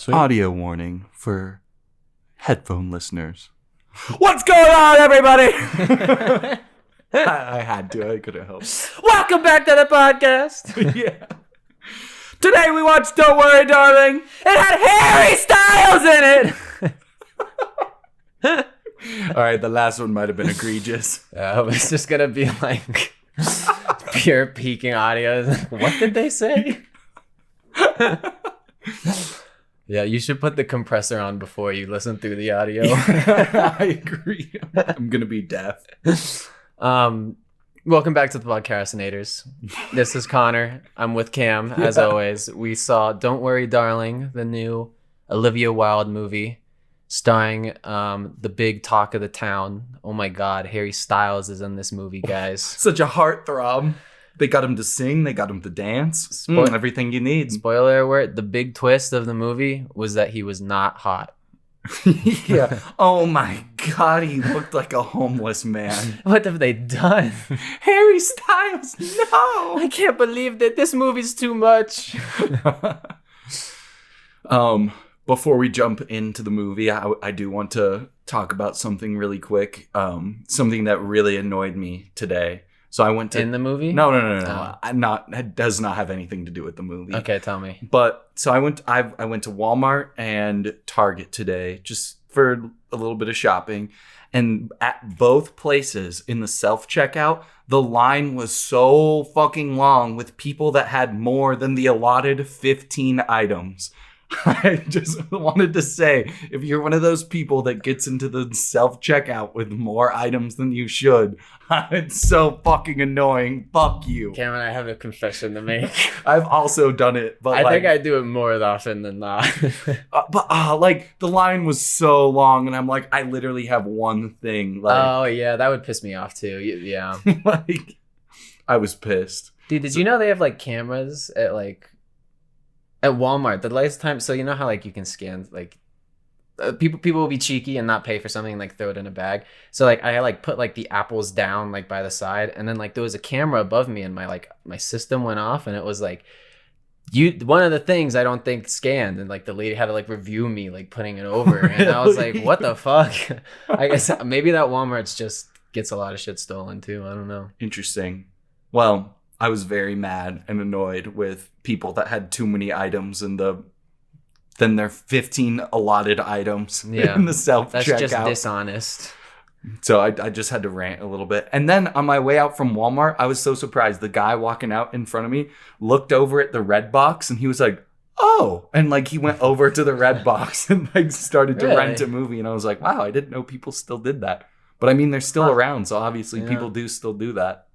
Sweet. Audio warning for headphone listeners. What's going on, everybody? I had to. I couldn't help. Welcome back to the podcast. Yeah. Today we watched Don't Worry, Darling. It had Harry Styles in it. All right, the last one might have been egregious. It's just going to be like pure peaking audio. What did they say? Yeah, you should put the compressor on before you listen through the audio. I agree. I'm going to be deaf. Welcome back to the Podcastinators. This is Connor. I'm with Cam, as always. We saw Don't Worry, Darling, the new Olivia Wilde movie starring the big talk of the town. Oh my God, Harry Styles is in this movie, guys. Such a heartthrob. They got him to sing. They got him to dance. Everything you need. Spoiler alert, the big twist of the movie was that he was not hot. Yeah. Oh my God, he looked like a homeless man. What have they done? Harry Styles, no. I can't believe that this movie's too much. Before we jump into the movie, I do want to talk about something really quick. Something that really annoyed me today. So I went to in the movie. No. It does not have anything to do with the movie. Okay, tell me. But so I went to Walmart and Target today just for a little bit of shopping, and at both places in the self-checkout, the line was so fucking long with people that had more than the allotted 15 items. I just wanted to say, if you're one of those people that gets into the self-checkout with more items than you should, it's so fucking annoying. Fuck you. Cameron, I have a confession to make. I've also done it, but I think I do it more often than not. Like the line was so long, and I'm like, I literally have one thing. Like, oh yeah, that would piss me off too. Yeah. Like, I was pissed. Dude, did you know they have like cameras at Walmart? The last time, so you know how like you can scan like people will be cheeky and not pay for something and like throw it in a bag. So like I like put like the apples down like by the side, and then like there was a camera above me, and my system went off, and it was like one of the things I don't think scanned, and like the lady had to like review me like putting it over, and I was like, what the fuck? I guess maybe that Walmart's just gets a lot of shit stolen too. I don't know. Interesting. Well, I was very mad and annoyed with people that had too many items than their 15 allotted items in the self-checkout. That's just dishonest. So I just had to rant a little bit. And then on my way out from Walmart, I was so surprised. The guy walking out in front of me looked over at the red box, and he was like, oh. And like he went over to the red box and like started to rent a movie. And I was like, wow, I didn't know people still did that. But I mean, they're still around. So obviously people do still do that.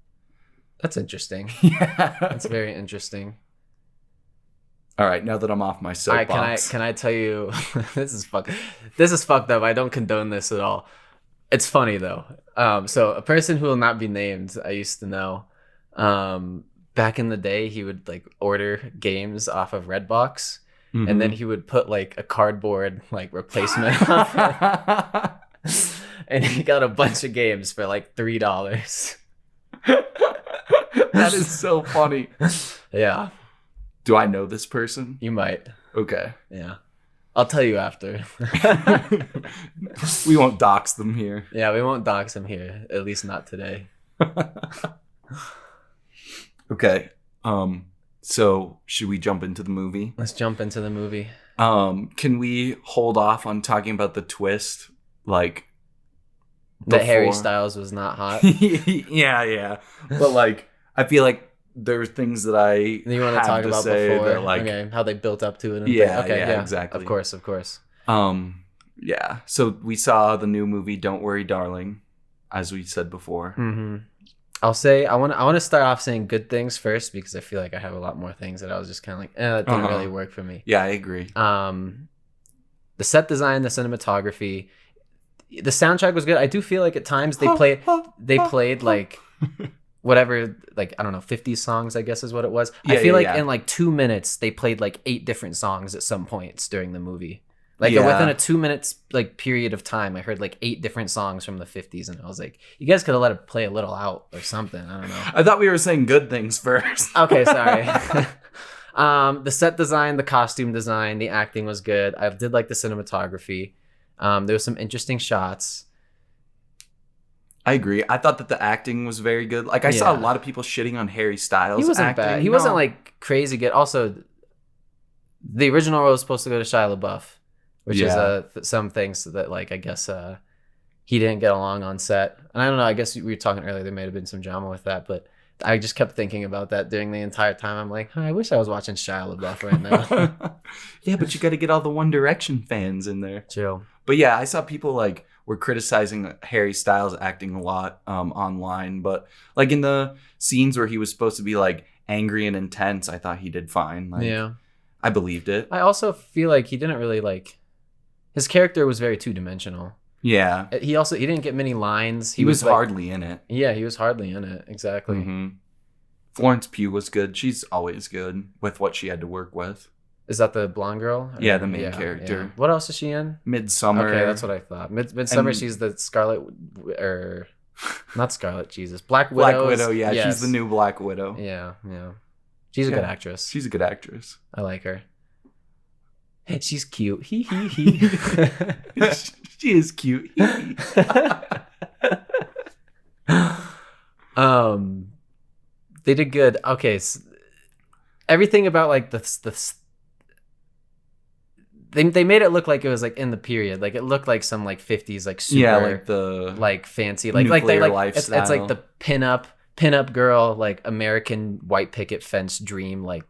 That's interesting. Yeah. That's very interesting. All right, now that I'm off my soapbox. Can I tell you, this is fucked up. I don't condone this at all. It's funny though. So a person who will not be named, I used to know, back in the day, he would like order games off of Redbox, and then he would put like a cardboard like replacement on it. And he got a bunch of games for like $3. That is so funny. Yeah. Do I know this person? You might. Okay. Yeah. I'll tell you after. We won't dox them here. Yeah, we won't dox them here. At least not today. Okay. So should we jump into the movie? Let's jump into the movie. Can we hold off on talking about the twist? Like, that Harry Styles was not hot. yeah. But like, I feel like there are things that you want to talk about before, that, like, okay, how they built up to it. And yeah, exactly. Of course. Yeah. So we saw the new movie "Don't Worry, Darling," as we said before. Mm-hmm. I'll say I want to start off saying good things first, because I feel like I have a lot more things that I was just kind of like, that didn't really work for me. Yeah, I agree. The set design, the cinematography, the soundtrack was good. I do feel like at times they played like whatever, like, I don't know, 50 songs, I guess is what it was. I feel like in like 2 minutes they played like 8 different songs at some points during the movie. Like within a 2 minutes like period of time, I heard like 8 different songs from the 50s, and I was like, you guys could have let it play a little out or something. I don't know. I thought we were saying good things first. Okay, sorry. The set design, the costume design, the acting was good. I did like the cinematography. There was some interesting shots. I agree. I thought that the acting was very good. Like I saw a lot of people shitting on Harry Styles. He wasn't acting. bad. He wasn't like crazy good. Also, the original role was supposed to go to Shia LaBeouf, which is some things that like I guess he didn't get along on set. And I don't know. I guess we were talking earlier. There may have been some drama with that, but I just kept thinking about that during the entire time. I'm like, I wish I was watching Shia LaBeouf right now. Yeah, but you got to get all the One Direction fans in there. Chill. But yeah, I saw people like were criticizing Harry Styles acting a lot online, but like in the scenes where he was supposed to be like angry and intense, I thought he did fine. Like, yeah, I believed it. I also feel like he didn't really like his character was very two-dimensional. Yeah, he didn't get many lines. He was like, hardly in it. Yeah, he was hardly in it. Exactly. Mm-hmm. Florence Pugh was good. She's always good with what she had to work with. Is that the blonde girl? Yeah, the main character. Yeah. What else is she in? Midsummer. Okay, that's what I thought. Midsummer, she's the Scarlet, or not Scarlet, Jesus. Black Widow. Black Widow, yeah. Yes. She's the new Black Widow. Yeah, yeah. She's a good actress. She's a good actress. I like her. She's cute. He. She is cute. They did good. Okay, so everything about like the they made it look like it was like in the period, like it looked like some like 50s like super like the like fancy like they like lifestyle. It's like the pinup girl like American white picket fence dream like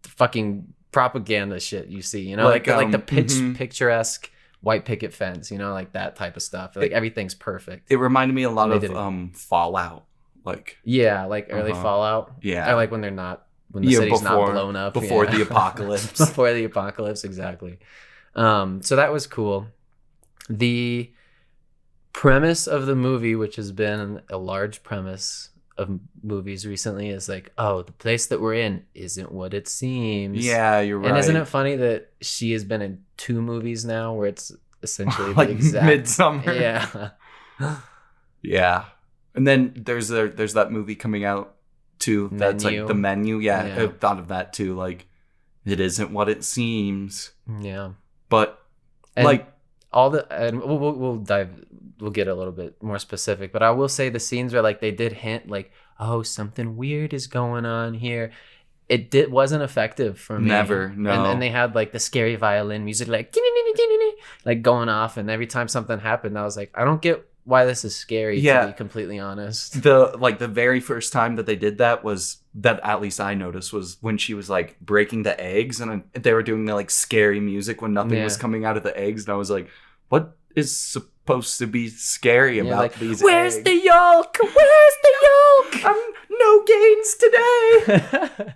fucking propaganda shit you see, you know, like the picturesque white picket fence, you know, like that type of stuff. Like everything's perfect. It reminded me a lot of Fallout, like like early Fallout. Yeah, or like when they're not. When the city's not blown up. Before the apocalypse. Before the apocalypse, exactly. So that was cool. The premise of the movie, which has been a large premise of movies recently, is like, oh, the place that we're in isn't what it seems. Yeah, you're right. And isn't it funny that she has been in 2 movies now where it's essentially like the exact... Midsummer. Yeah. Yeah. And then there's that movie coming out too, that's like The Menu. Yeah, I thought of that too. Like, it isn't what it seems. Yeah, but and like all the and we'll get a little bit more specific. But I will say the scenes where like they did hint like, oh, something weird is going on here. It wasn't effective for me. Never, no. And they had like the scary violin music like going off, and every time something happened, I was like, I don't get why this is scary, to be completely honest. The very first time that they did that was that, at least I noticed, was when she was like breaking the eggs, and they were doing the like scary music when nothing was coming out of the eggs, and I was like, what is supposed to be scary about like, these where's eggs? The yolk? Where's the yolk? No gains today.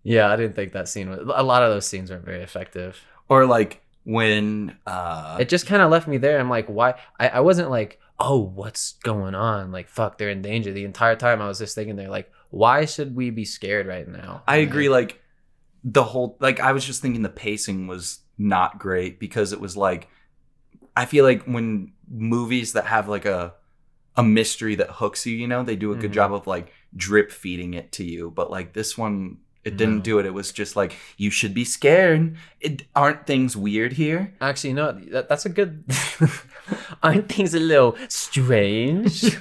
Yeah, I didn't think that scene was... A lot of those scenes weren't very effective. Or like when it just kind of left me there. I'm like, why? I wasn't like, oh, what's going on? Like, fuck, they're in danger. The entire time I was just thinking, they're like, why should we be scared right now? I agree. Like the whole, like, I was just thinking the pacing was not great, because it was like, I feel like when movies that have like a mystery that hooks you, you know, they do a good job of like drip feeding it to you. But like this one, it didn't do it. It was just like, you should be scared. Aren't things weird here? Actually, no, that's a good... Aren't things a little strange?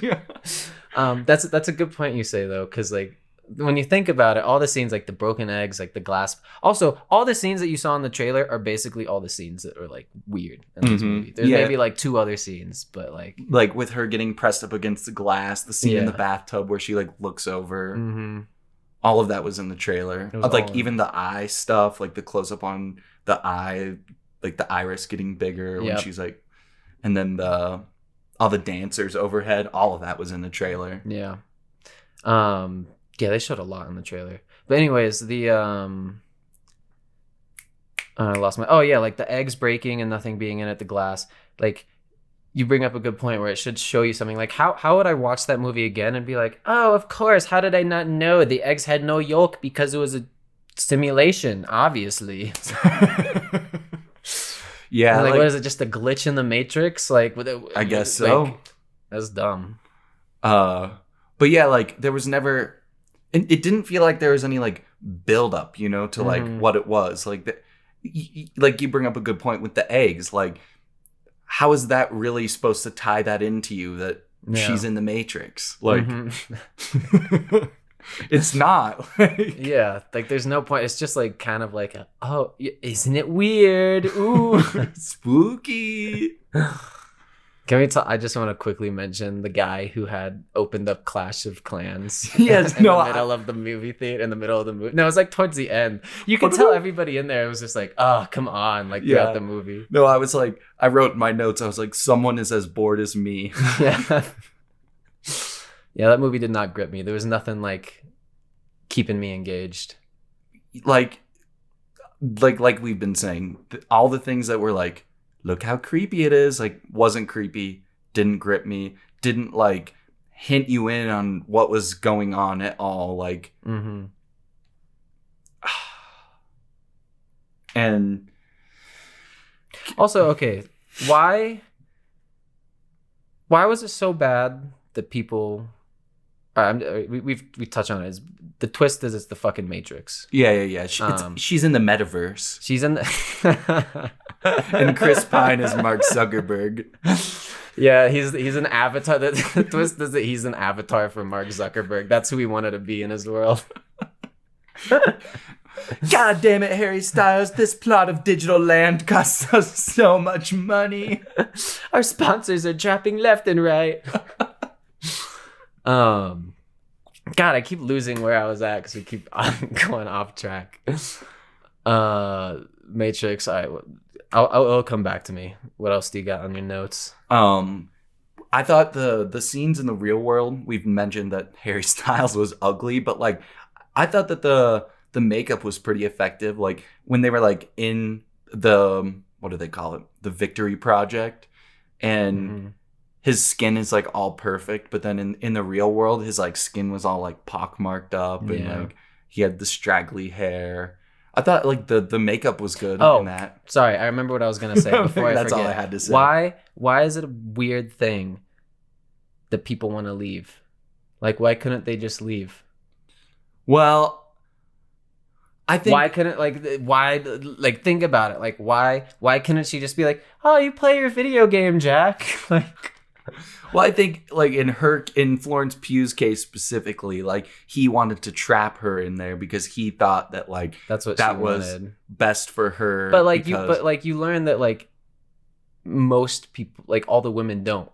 That's a good point you say, though, because like when you think about it, all the scenes, like the broken eggs, like the glass... Also, all the scenes that you saw in the trailer are basically all the scenes that are like weird in this movie. There's maybe like 2 other scenes, but like with her getting pressed up against the glass, the scene in the bathtub where she like looks over... All of that was in the trailer. Like even the eye stuff, like the close up on the eye, like the iris getting bigger when she's like, and then all the dancers overhead, all of that was in the trailer. Yeah. They showed a lot in the trailer. But anyways, the I lost my... Oh yeah, like the eggs breaking and nothing being in it, the glass. Like, you bring up a good point where it should show you something. Like, how would I watch that movie again and be like, oh, of course, how did I not know? The eggs had no yolk because it was a simulation, obviously. Yeah. Like, what is it, just a glitch in the Matrix? Like, I guess so. Like, that's dumb. But yeah, like, there was never... It didn't feel like there was any, like, build up, to like what it was. Like like you bring up a good point with the eggs. Like, how is that really supposed to tie that into you that she's in the Matrix? Like, it's not. Yeah, like there's no point. It's just like kind of like, oh, isn't it weird? Ooh, spooky. Can we talk? I just want to quickly mention the guy who had opened up Clash of Clans. Yes, in the middle of the movie theater, in the middle of the movie. No, it was like towards the end. You could tell everybody in there was just like, oh, come on, like throughout the movie. No, I was like, I wrote in my notes, I was like, someone is as bored as me. Yeah. Yeah, that movie did not grip me. There was nothing like keeping me engaged. Like we've been saying, all the things that were like, look how creepy it is, like wasn't creepy, didn't grip me, didn't like hint you in on what was going on at all. Like, and also, okay, why was it so bad that people? We've touched on it. The twist is it's the fucking Matrix. Yeah. She's in the metaverse. She's in the and Chris Pine is Mark Zuckerberg. Yeah, he's an avatar. The twist is that he's an avatar for Mark Zuckerberg. That's who he wanted to be in his world. God damn it, Harry Styles! This plot of digital land costs us so much money. Our sponsors are dropping left and right. God, I keep losing where I was at because we keep going off track. Matrix. I'll come back to me. What else do you got on your notes? I thought the scenes in the real world. We've mentioned that Harry Styles was ugly, but like, I thought that the makeup was pretty effective. Like when they were like in the, what do they call it? The Victory Project, and. His skin is like all perfect, but then in the real world, his like skin was all like pockmarked up, and like he had the straggly hair. I thought like the makeup was good in that. Sorry, I remember what I was gonna say before I forget. That's all I had to say. Why is it a weird thing that people want to leave? Like, why couldn't they just leave? Well, I think think about it. Like, why couldn't she just be like, oh, you play your video game, Jack? Like. Well, I think like in Florence Pugh's case specifically, like he wanted to trap her in there because he thought that like that's what that she was wanted. Best for her. But like you learn that like most people, like all the women don't.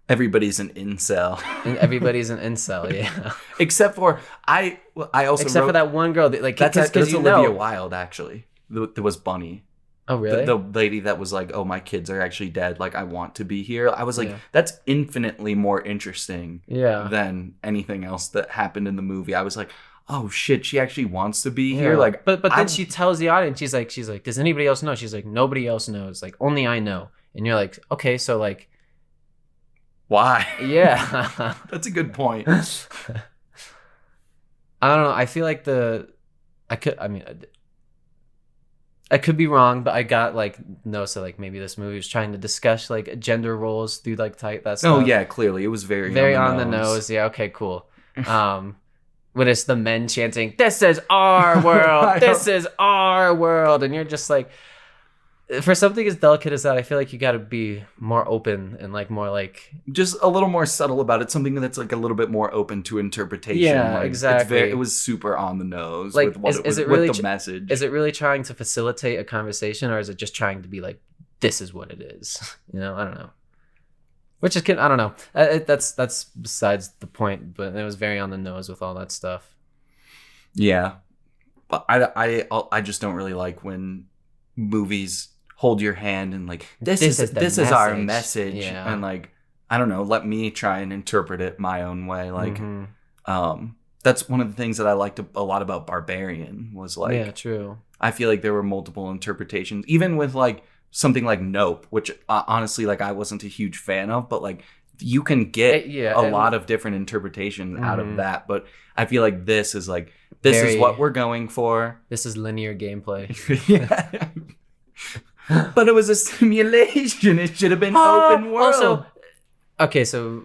Everybody's an incel. And everybody's an incel, yeah. Except for I also except for that one girl that like that's Olivia Wilde actually. There was Bunny. Oh, really? The lady that was like, oh, my kids are actually dead. Like, I want to be here. I was like, that's infinitely more interesting than anything else that happened in the movie. I was like, oh, shit, she actually wants to be here. Like, but then she tells the audience, she's like, does anybody else know? She's like, nobody else knows. Like, only I know. And you're like, okay, so like. Why? Yeah. That's a good point. I don't know. I feel like I could be wrong, but I got like so like maybe this movie was trying to discuss like gender roles through like that stuff. Oh yeah, clearly it was very on the nose. Yeah, okay, cool. When it's the men chanting, "This is our world, this is our world," and you're just like, for something as delicate as that, I feel like you got to be more open and like more like just a little more subtle about it. Something that's like a little bit more open to interpretation. Yeah, like, exactly. It was super on the nose like, with the message. Is it really trying to facilitate a conversation, or is it just trying to be like, this is what it is? You know, I don't know. Which is, I don't know. That's besides the point. But it was very on the nose with all that stuff. Yeah, I just don't really like when movies hold your hand and like this is our message, and like I don't know, let me try and interpret it my own way. Like that's one of the things that I liked a lot about Barbarian was like true. I feel like there were multiple interpretations, even with like something like Nope, which honestly like I wasn't a huge fan of, but like you can get a lot of different interpretations out of that. But I feel like this is like is what we're going for. This is linear gameplay. Yeah. But it was a simulation. It should have been open world. Also, okay, so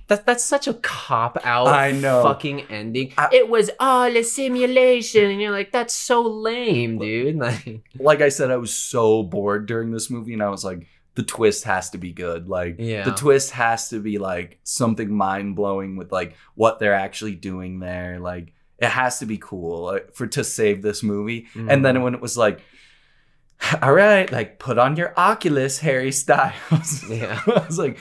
That's such a cop out I know. fucking ending. It was all a simulation, and you're like, that's so lame, dude. Like I said, I was so bored during this movie, and I was like, the twist has to be good. Like the twist has to be like something mind blowing with like what they're actually doing there. Like it has to be cool to save this movie. And then when it was like, all right, like put on your Oculus, Harry Styles. Yeah. I was like,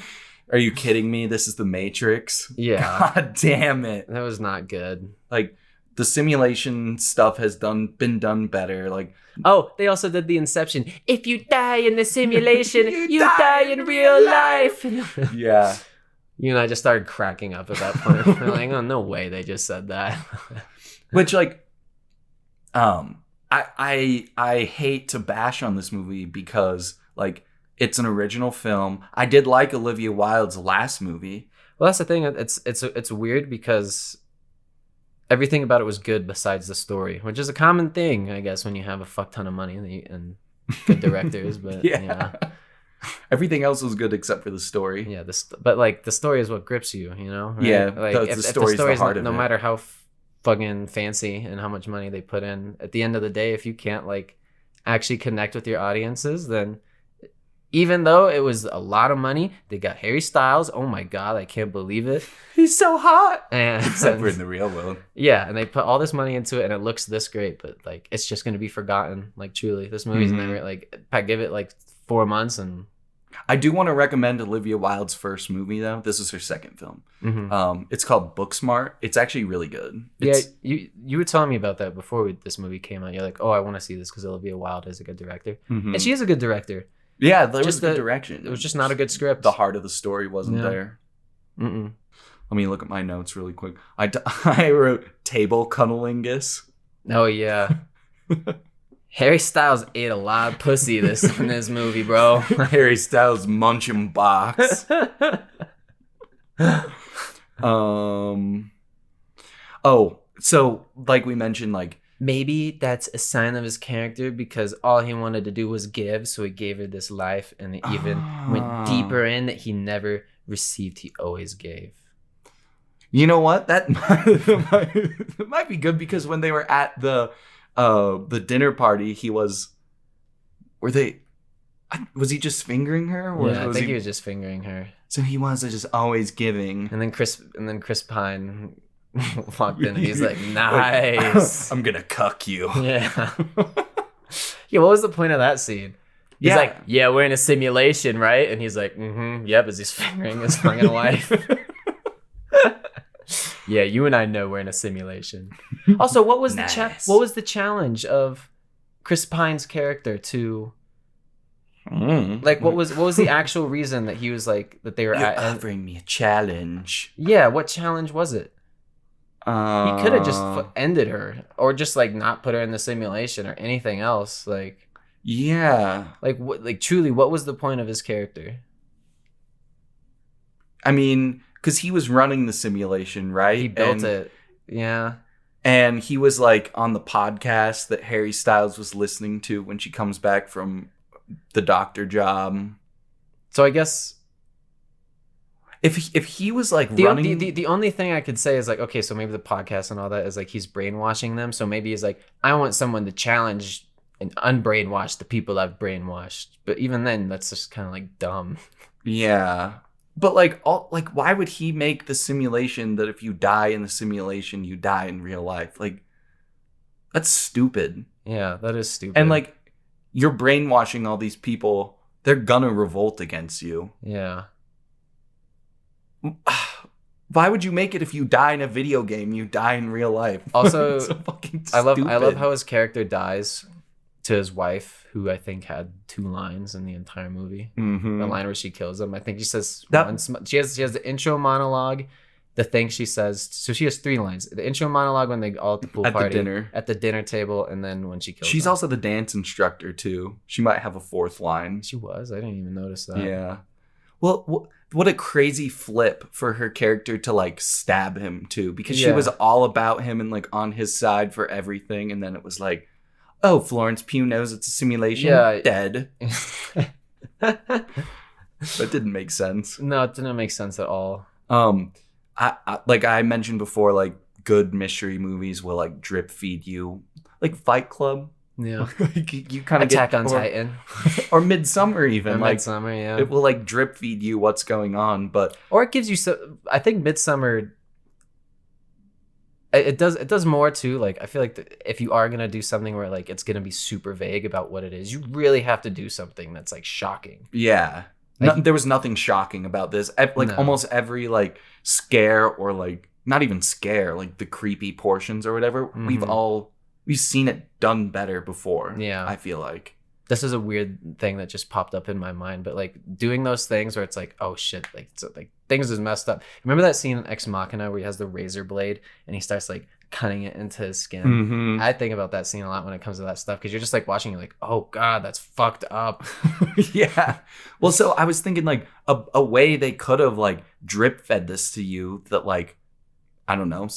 are you kidding me? This is the Matrix. Yeah. God damn it. That was not good. Like the simulation stuff has been done better. Like, oh, they also did the Inception. If you die in the simulation, you die in real life. Yeah. You and I just started cracking up at that point. We're like, oh, no way they just said that. Which, like, I hate to bash on this movie because, like, it's an original film. I did like Olivia Wilde's last movie. Well, that's the thing. It's weird because everything about it was good besides the story, which is a common thing, I guess, when you have a fuck ton of money and good directors. But yeah. Everything else was good except for the story. Yeah, but like the story is what grips you, you know? Right? Yeah, like the story's the heart of no it. matter how fucking fancy and how much money they put in, at the end of the day, if you can't like actually connect with your audiences, then even though it was a lot of money, they got Harry Styles. Oh my god, I can't believe it. He's so hot. And except for in the real world. Yeah, and they put all this money into it, and it looks this great, but like it's just gonna be forgotten. Like truly, this movie's never like. I give it like 4 months, and I do want to recommend Olivia Wilde's first movie though. This is her second film. It's called Booksmart. It's actually really good. You were telling me about that before this movie came out. You're like, oh, I want to see this because Olivia Wilde is a good director, and she is a good director. Yeah, there was good direction. It was just not a good script. The heart of the story wasn't there. Let me look at my notes really quick. I wrote table cunnilingus. Oh yeah. Harry Styles ate a lot of pussy in this movie, bro. Harry Styles munching box. Oh, so like we mentioned, like maybe that's a sign of his character because all he wanted to do was give, so he gave her this life, and it even went deeper in that he never received, he always gave. You know what? That might be good because when they were at the dinner party, was he just fingering her? Or yeah, I think he was just fingering her. So he was just always giving. And then Chris Pine walked in and he's like, nice. I'm gonna cuck you. Yeah. Yeah, what was the point of that scene? He's like, yeah, we're in a simulation, right? And he's like, yep, as he's fingering his fucking wife. Yeah, you and I know we're in a simulation. Also, what was the challenge of Chris Pine's character to like what was the actual reason that he was like that they were offering me a challenge? Yeah, what challenge was it? He could have just ended her or just like not put her in the simulation or anything else. Like like truly, what was the point of his character? I mean, because he was running the simulation, right? He built it. Yeah. And he was like on the podcast that Harry Styles was listening to when she comes back from the doctor job. So I guess if he was like running... The only thing I could say is like, okay, so maybe the podcast and all that is like he's brainwashing them. So maybe he's like, I want someone to challenge and unbrainwash the people I've brainwashed. But even then, that's just kind of like dumb. Yeah. But why would he make the simulation that if you die in the simulation, you die in real life? Like, that's stupid. Yeah, that is stupid. And like, you're brainwashing all these people. They're gonna revolt against you. Yeah. Why would you make it if you die in a video game, you die in real life? Also, so fucking I love how his character dies to his wife, who I think had 2 lines in the entire movie. The line where she kills him, I think she says she has the intro monologue, the thing she says. So she has 3 lines: the intro monologue when they all at the pool party, at the dinner table, and then when she kills. She's him. Also the dance instructor too. She might have a 4th line. She was. I didn't even notice that. Yeah. Well, what a crazy flip for her character to like stab him too, because she was all about him and like on his side for everything, and then it was like, oh, Florence Pugh knows it's a simulation. Yeah. Dead. That didn't make sense. No, it didn't make sense at all. Like I mentioned before, like good mystery movies will like drip feed you, like Fight Club. Yeah. Like you kind of Attack get, on Titan. or Midsummer even. Or Like Midsummer, yeah. it will like drip feed you what's going on, but Or it gives you I think Midsummer it does more too. Like I feel like if you are gonna do something where like it's gonna be super vague about what it is, you really have to do something that's like shocking. yeah. Like, There was nothing shocking about this. Like No. almost every like scare or like not even scare, like the creepy portions or whatever, we've seen it done better before. Yeah. I feel like. This is a weird thing that just popped up in my mind, but like doing those things where it's like, oh shit, like things is messed up. Remember that scene in Ex Machina where he has the razor blade and he starts like cutting it into his skin? Mm-hmm. I think about that scene a lot when it comes to that stuff because you're just like watching, you're like, oh god, that's fucked up. Yeah. Well, so I was thinking like a way they could have like drip fed this to you that like, I don't know,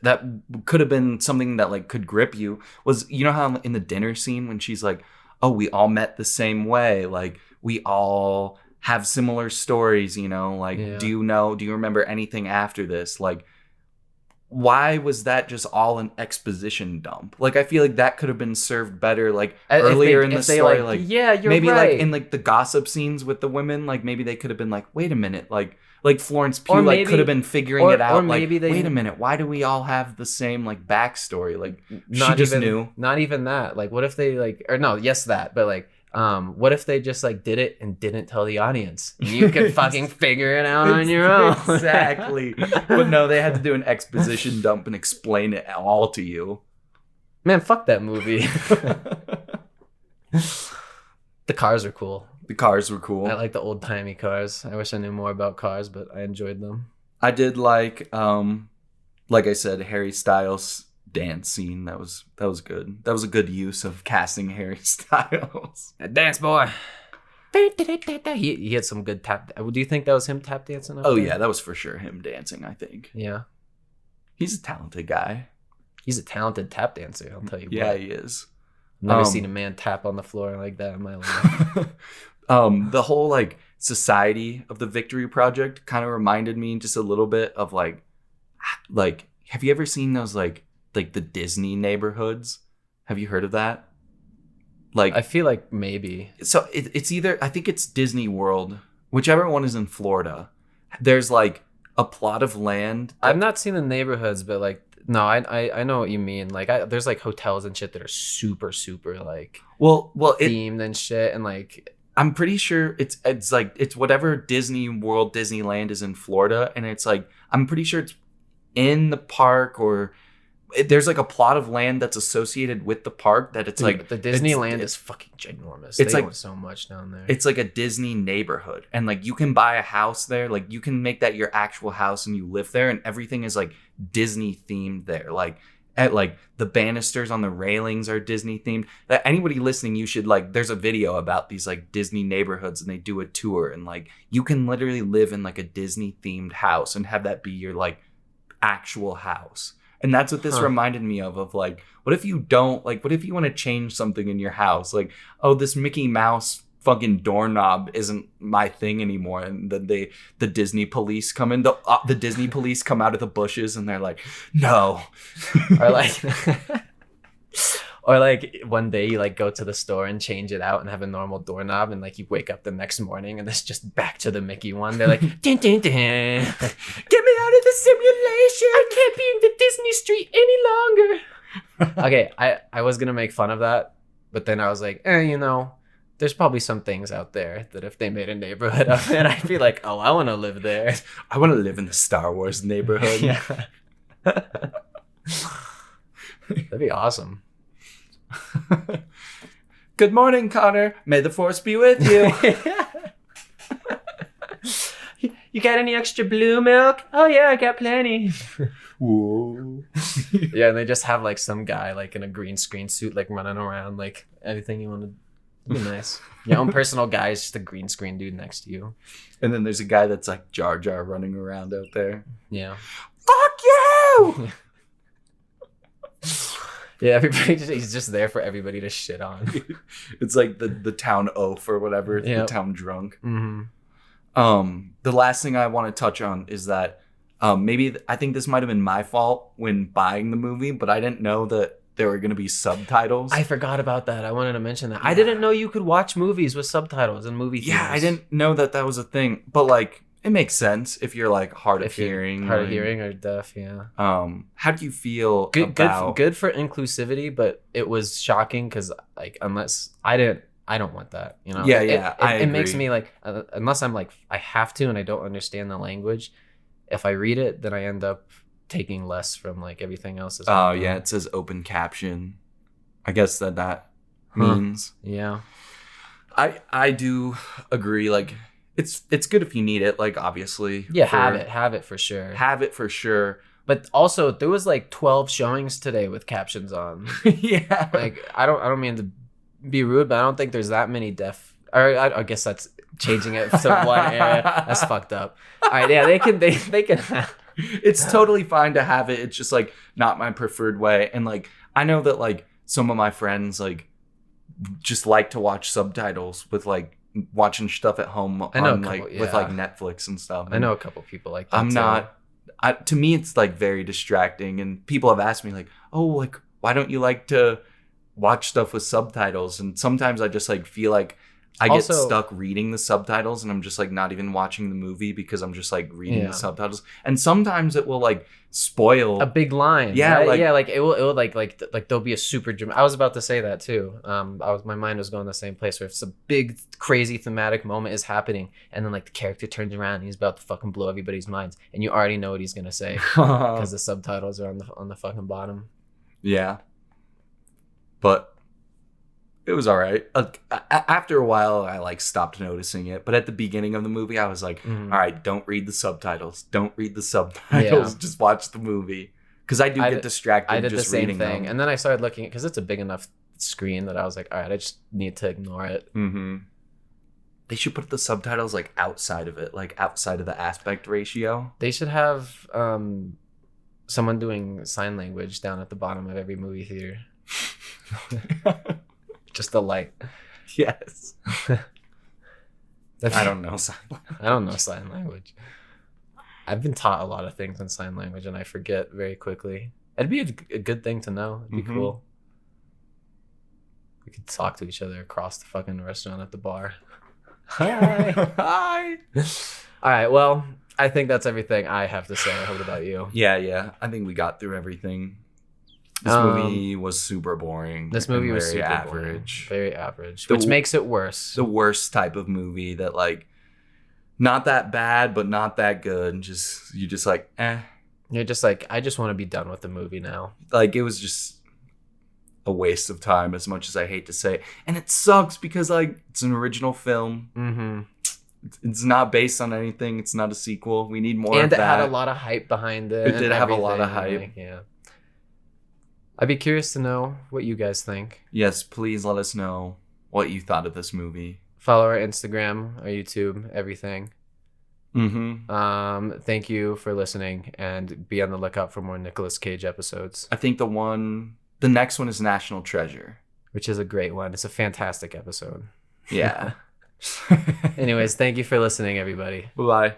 that could have been something that like could grip you was, you know how in the dinner scene when she's like, oh, we all met the same way, like we all have similar stories, you know, like Yeah. do you remember anything after this? Like why was that just all an exposition dump? Like I feel like that could have been served better like earlier in the story, like yeah, you're maybe right. like in like the gossip scenes with the women, like maybe they could have been like, wait a minute, like Florence Pugh Or like maybe- could have been figuring it out. or Like, maybe they- wait a minute, why do we all have the same like backstory? Like she not just even, knew. Not even that. Like, what if they like, or no, yes, that, but like, what if they just like did it and didn't tell the audience? You could fucking figure it out on your own. Exactly. But no, they had to do an exposition dump and explain it all to you. Man, fuck that movie. The cars are cool. The cars were cool. I like the old timey cars. I wish I knew more about cars, but I enjoyed them. I did like I said, Harry Styles dance scene. That was good. That was a good use of casting Harry Styles. Dance boy. He had some good tap. Do you think that was him tap dancing? Up Oh there? yeah, that was for sure him dancing, I think. Yeah. He's a talented guy. He's a talented tap dancer, I'll tell you Yeah, what. he is. I've never seen a man tap on the floor like that in my life. The whole like society of the Victory Project kind of reminded me just a little bit of like have you ever seen those like the Disney neighborhoods? Have you heard of that? Like I feel like maybe. So it's either, I think it's Disney World, whichever one is in Florida. There's like a plot of land. I've not seen the neighborhoods, but like no, I know what you mean. Like there's like hotels and shit that are super like well themed and shit, and like I'm pretty sure it's like it's whatever Disney World, Disneyland is in Florida, and it's like I'm pretty sure it's in the park or there's like a plot of land that's associated with the park that it's dude, like the Disneyland is fucking ginormous. It's they like own so much down there. It's like a Disney neighborhood, and like you can buy a house there, like you can make that your actual house and you live there, and everything is like Disney themed there. Like at like the banisters on the railings are Disney themed. Anybody listening, you should like there's a video about these like Disney neighborhoods, and they do a tour, and like you can literally live in like a Disney themed house and have that be your like actual house. And that's what this reminded me of like, what if you don't, like, what if you want to change something in your house? Like, oh, this Mickey Mouse fucking doorknob isn't my thing anymore. And then the Disney police come in, the Disney police come out of the bushes and they're like, no. Or like, or like one day you like go to the store and change it out and have a normal doorknob, and like you wake up the next morning and it's just back to the Mickey one. They're like, dun, dun, dun. Get me out of the simulation. I can't be in the Disney street any longer. Okay, I was gonna make fun of that, but then I was like, you know, there's probably some things out there that if they made a neighborhood of it, I'd be like, oh, I want to live there. I want to live in the Star Wars neighborhood. Yeah. That'd be awesome. Good morning, Connor. May the force be with you. You got any extra blue milk? Oh yeah, I got plenty. Whoa. Yeah, and they just have like some guy like in a green screen suit like running around like anything you want to. Be nice. Your own personal guy is just a green screen dude next to you. And then there's a guy that's like Jar Jar running around out there. Yeah. Fuck you! Yeah, he's just there for everybody to shit on. It's like the town oaf or whatever, the town drunk. Mm-hmm. The last thing I want to touch on is that maybe I think this might have been my fault when buying the movie, but I didn't know that there were going to be subtitles. I forgot about that. I wanted to mention that. I didn't know you could watch movies with subtitles in movie theaters. Yeah, I didn't know that that was a thing. But like, it makes sense if you're like hard of hearing. Hard of hearing or deaf, yeah. How do you feel about... Good for inclusivity, but it was shocking because like unless I don't want that, you know? Yeah, it makes me like, unless I'm like, I have to and I don't understand the language, if I read it, then I end up taking less from like everything else. Oh, yeah, it says open caption. I guess that means. Yeah. I do agree, like, it's good if you need it, like, obviously. Yeah, have it for sure. Have it for sure. But also, there was like 12 showings today with captions on. Yeah. Like, I don't mean to be rude, but I don't think there's that many deaf. Or I guess that's changing it to one area. That's fucked up. All right, yeah, they can have. It's totally fine to have it. It's just like not my preferred way. And like I know that like some of my friends like just like to watch subtitles with like watching stuff at home with like Netflix and stuff. And I know a couple people like that. To me it's like very distracting, and people have asked me like, "Oh, like why don't you like to watch stuff with subtitles?" And sometimes I just like feel like I get stuck reading the subtitles and I'm just like not even watching the movie because I'm just like reading the subtitles. And sometimes it will like spoil a big line. Yeah, right? like, like it will like there'll be a super dramatic. I was about to say that too. My mind was going the same place where if some big crazy thematic moment is happening and then like the character turns around and he's about to fucking blow everybody's minds and you already know what he's gonna say because the subtitles are on the fucking bottom. Yeah, but it was all right. After a while, I like stopped noticing it. But at the beginning of the movie, I was like, all right, don't read the subtitles. Don't read the subtitles. Yeah. Just watch the movie. Because I get distracted just reading them. I did the same thing. And then I started looking, because it's a big enough screen that I was like, all right, I just need to ignore it. Mm-hmm. They should put the subtitles like outside of it, like outside of the aspect ratio. They should have someone doing sign language down at the bottom of every movie theater. Just the light. Yes. I don't know sign language. I don't know sign language. I've been taught a lot of things in sign language and I forget very quickly. It'd be a good thing to know. It'd be cool. We could talk to each other across the fucking restaurant at the bar. Hi. Hi. All right. Well, I think that's everything I have to say. What about you? Yeah. I think we got through everything. This movie was super boring. This movie was super average. Very average. Which makes it worse. The worst type of movie that like not that bad but not that good. You're just like, eh. You're just like, I just want to be done with the movie now. Like it was just a waste of time, as much as I hate to say it. And it sucks because like it's an original film. Mm-hmm. It's not based on anything. It's not a sequel. We need more of that. And it had a lot of hype behind it. It did have a lot of hype. Like, yeah. I'd be curious to know what you guys think. Yes, please let us know what you thought of this movie. Follow our Instagram, our YouTube, everything. Mm-hmm. Thank you for listening, and be on the lookout for more Nicolas Cage episodes. I think the next one is National Treasure, which is a great one. It's a fantastic episode. Yeah. Anyways, thank you for listening, everybody. Bye.